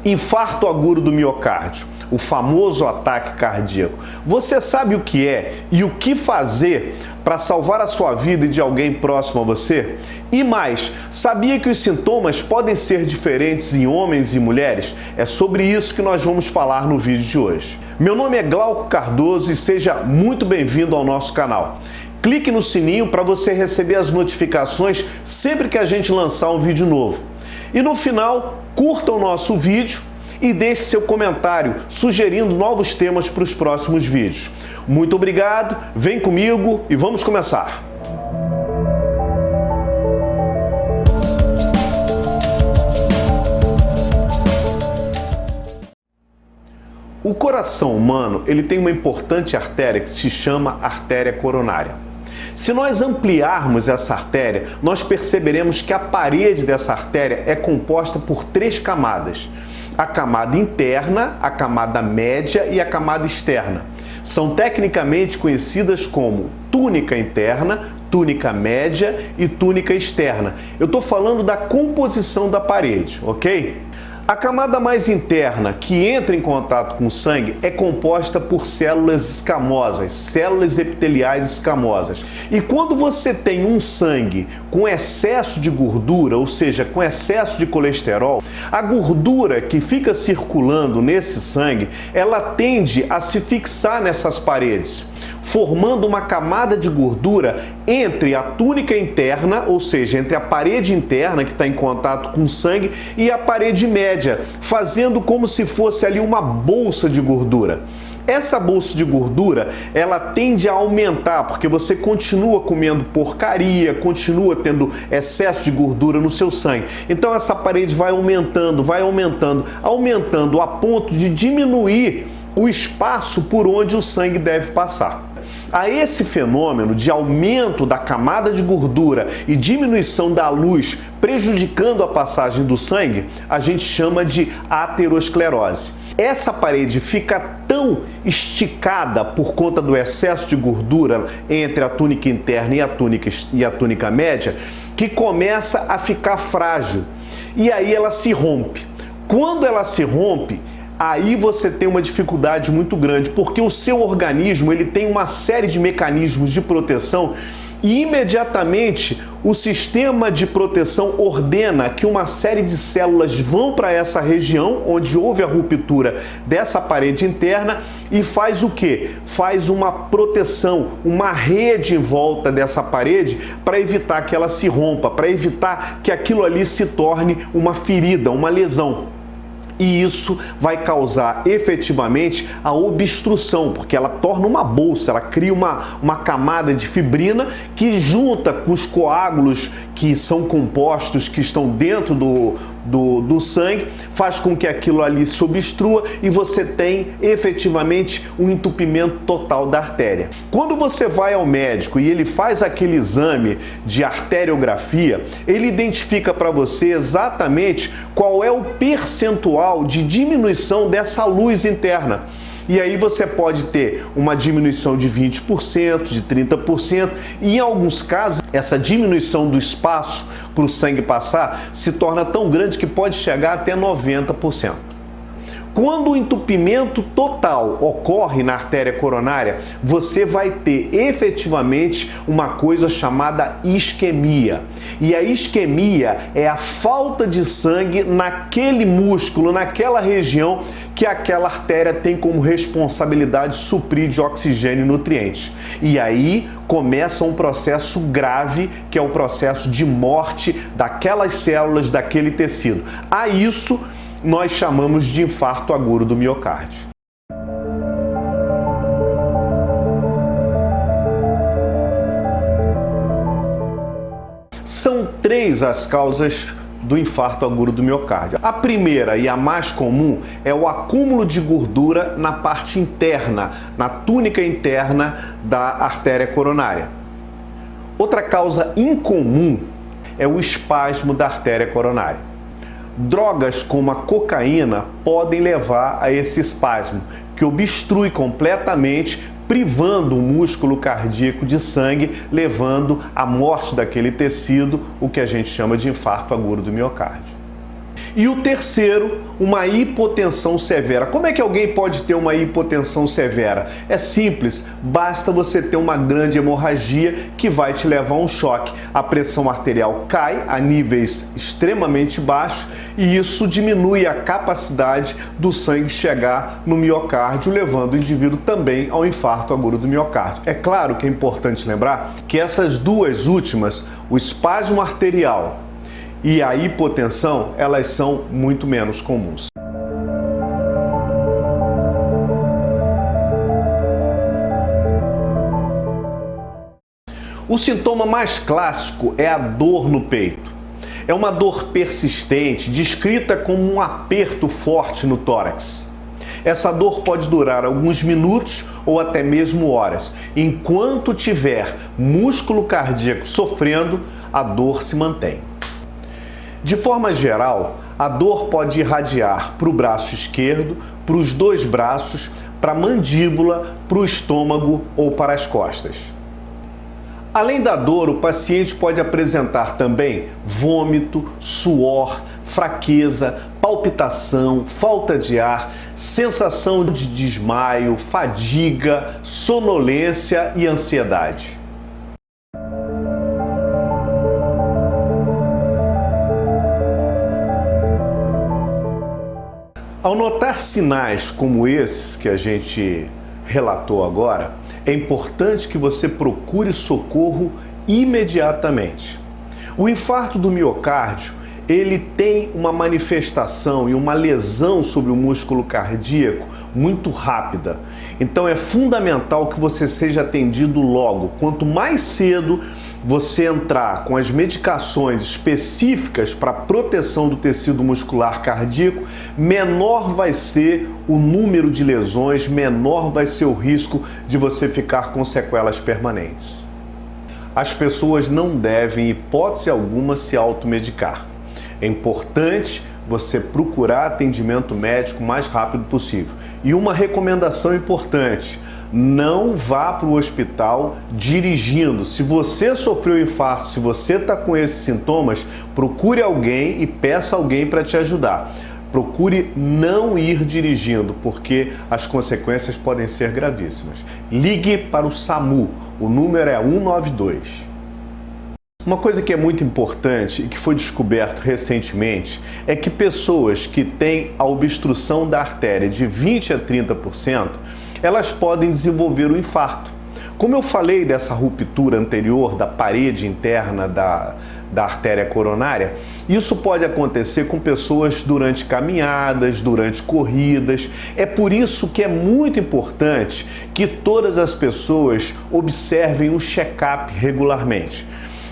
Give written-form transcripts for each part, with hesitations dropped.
Infarto agudo do miocárdio, o famoso ataque cardíaco. Você sabe o que é e o que fazer para salvar a sua vida e de alguém próximo a você? E mais, sabia que os sintomas podem ser diferentes em homens e mulheres? É sobre isso que nós vamos falar no vídeo de hoje. Meu nome é Glauco Cardoso e seja muito bem-vindo ao nosso canal. Clique no sininho para você receber as notificações sempre que a gente lançar um vídeo novo. E no final, curta o nosso vídeo e deixe seu comentário sugerindo novos temas para os próximos vídeos. Muito obrigado, vem comigo e vamos começar! O coração humano, ele tem uma importante artéria que se chama artéria coronária. Se nós ampliarmos essa artéria, nós perceberemos que a parede dessa artéria é composta por 3 camadas. A camada interna, a camada média e a camada externa. São tecnicamente conhecidas como túnica interna, túnica média e túnica externa. Eu estou falando da composição da parede, ok? A camada mais interna, que entra em contato com o sangue, é composta por células escamosas, células epiteliais escamosas. E quando você tem um sangue com excesso de gordura, ou seja, com excesso de colesterol, a gordura que fica circulando nesse sangue, ela tende a se fixar nessas paredes, formando uma camada de gordura entre a túnica interna, ou seja, entre a parede interna que está em contato com o sangue e a parede média, fazendo como se fosse ali uma bolsa de gordura. Essa bolsa de gordura, ela tende a aumentar, porque você continua comendo porcaria, continua tendo excesso de gordura no seu sangue. Então essa parede vai aumentando a ponto de diminuir o espaço por onde o sangue deve passar. A esse fenômeno de aumento da camada de gordura e diminuição da luz prejudicando a passagem do sangue, a gente chama de aterosclerose. Essa parede fica tão esticada por conta do excesso de gordura entre a túnica interna e a túnica média que começa a ficar frágil e aí ela se rompe. Quando ela se rompe, aí você tem uma dificuldade muito grande, porque o seu organismo ele tem uma série de mecanismos de proteção e imediatamente o sistema de proteção ordena que uma série de células vão para essa região onde houve a ruptura dessa parede interna e faz o quê? Faz uma proteção, uma rede em volta dessa parede para evitar que ela se rompa, para evitar que aquilo ali se torne uma ferida, uma lesão. E isso vai causar efetivamente a obstrução, porque ela torna uma bolsa, ela cria uma camada de fibrina que junta com os coágulos que são compostos, que estão dentro do sangue, faz com que aquilo ali se obstrua e você tem efetivamente um entupimento total da artéria. Quando você vai ao médico e ele faz aquele exame de arteriografia, ele identifica para você exatamente qual é o percentual de diminuição dessa luz interna. E aí você pode ter uma diminuição de 20%, de 30%, e em alguns casos essa diminuição do espaço para o sangue passar se torna tão grande que pode chegar até 90%. Quando o entupimento total ocorre na artéria coronária, você vai ter efetivamente uma coisa chamada isquemia. E a isquemia é a falta de sangue naquele músculo, naquela região que aquela artéria tem como responsabilidade suprir de oxigênio e nutrientes. E aí começa um processo grave, que é o processo de morte daquelas células, daquele tecido. A isso nós chamamos de infarto agudo do miocárdio. São 3 as causas do infarto agudo do miocárdio. A primeira e a mais comum é o acúmulo de gordura na parte interna, na túnica interna da artéria coronária. Outra causa incomum é o espasmo da artéria coronária. Drogas como a cocaína podem levar a esse espasmo, que obstrui completamente, privando o músculo cardíaco de sangue, levando à morte daquele tecido, o que a gente chama de infarto agudo do miocárdio. E o terceiro, uma hipotensão severa. Como é que alguém pode ter uma hipotensão severa? É simples, basta você ter uma grande hemorragia que vai te levar a um choque. A pressão arterial cai a níveis extremamente baixos e isso diminui a capacidade do sangue chegar no miocárdio, levando o indivíduo também ao infarto agudo do miocárdio. É claro que é importante lembrar que essas duas últimas, o espasmo arterial e a hipotensão, elas são muito menos comuns. O sintoma mais clássico é a dor no peito. É uma dor persistente, descrita como um aperto forte no tórax. Essa dor pode durar alguns minutos ou até mesmo horas. Enquanto tiver músculo cardíaco sofrendo, a dor se mantém. De forma geral, a dor pode irradiar para o braço esquerdo, para os dois braços, para a mandíbula, para o estômago ou para as costas. Além da dor, o paciente pode apresentar também vômito, suor, fraqueza, palpitação, falta de ar, sensação de desmaio, fadiga, sonolência e ansiedade. Ao notar sinais como esses que a gente relatou agora, é importante que você procure socorro imediatamente. O infarto do miocárdio, ele tem uma manifestação e uma lesão sobre o músculo cardíaco muito rápida. Então é fundamental que você seja atendido logo. Quanto mais cedo você entrar com as medicações específicas para proteção do tecido muscular cardíaco, menor vai ser o número de lesões, menor vai ser o risco de você ficar com sequelas permanentes. As pessoas não devem, em hipótese alguma, se automedicar. É importante você procurar atendimento médico o mais rápido possível. E uma recomendação importante: não vá para o hospital dirigindo. Se você sofreu infarto, se você está com esses sintomas, procure alguém e peça alguém para te ajudar. Procure não ir dirigindo, porque as consequências podem ser gravíssimas. Ligue para o SAMU, o número é 192. Uma coisa que é muito importante e que foi descoberto recentemente é que pessoas que têm a obstrução da artéria de 20 a 30%, elas podem desenvolver o infarto. Como eu falei dessa ruptura anterior da parede interna da artéria coronária, isso pode acontecer com pessoas durante caminhadas, durante corridas. É por isso que é muito importante que todas as pessoas observem o check-up regularmente.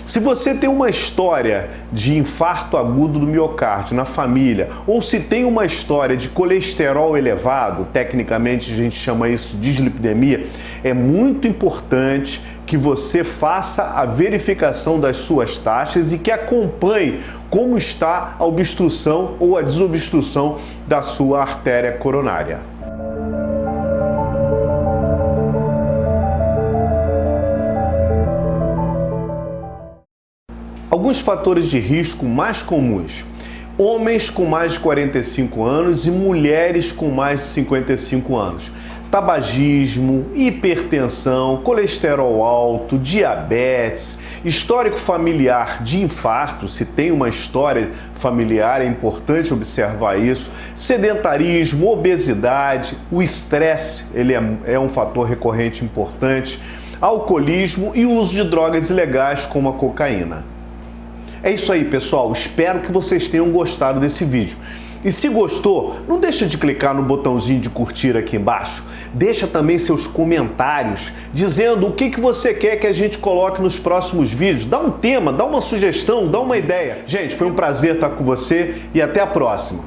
Se você tem uma história de infarto agudo do miocárdio na família, ou se tem uma história de colesterol elevado, tecnicamente a gente chama isso de dislipidemia, é muito importante que você faça a verificação das suas taxas e que acompanhe como está a obstrução ou a desobstrução da sua artéria coronária. Alguns fatores de risco mais comuns: homens com mais de 45 anos e mulheres com mais de 55 anos. Tabagismo, hipertensão, colesterol alto, diabetes, histórico familiar de infarto, se tem uma história familiar é importante observar isso, sedentarismo, obesidade, o estresse, ele é um fator recorrente importante, alcoolismo e uso de drogas ilegais como a cocaína. É isso aí, pessoal. Espero que vocês tenham gostado desse vídeo. E se gostou, não deixa de clicar no botãozinho de curtir aqui embaixo. Deixa também seus comentários dizendo o que você quer que a gente coloque nos próximos vídeos. Dá um tema, dá uma sugestão, dá uma ideia. Gente, foi um prazer estar com você e até a próxima.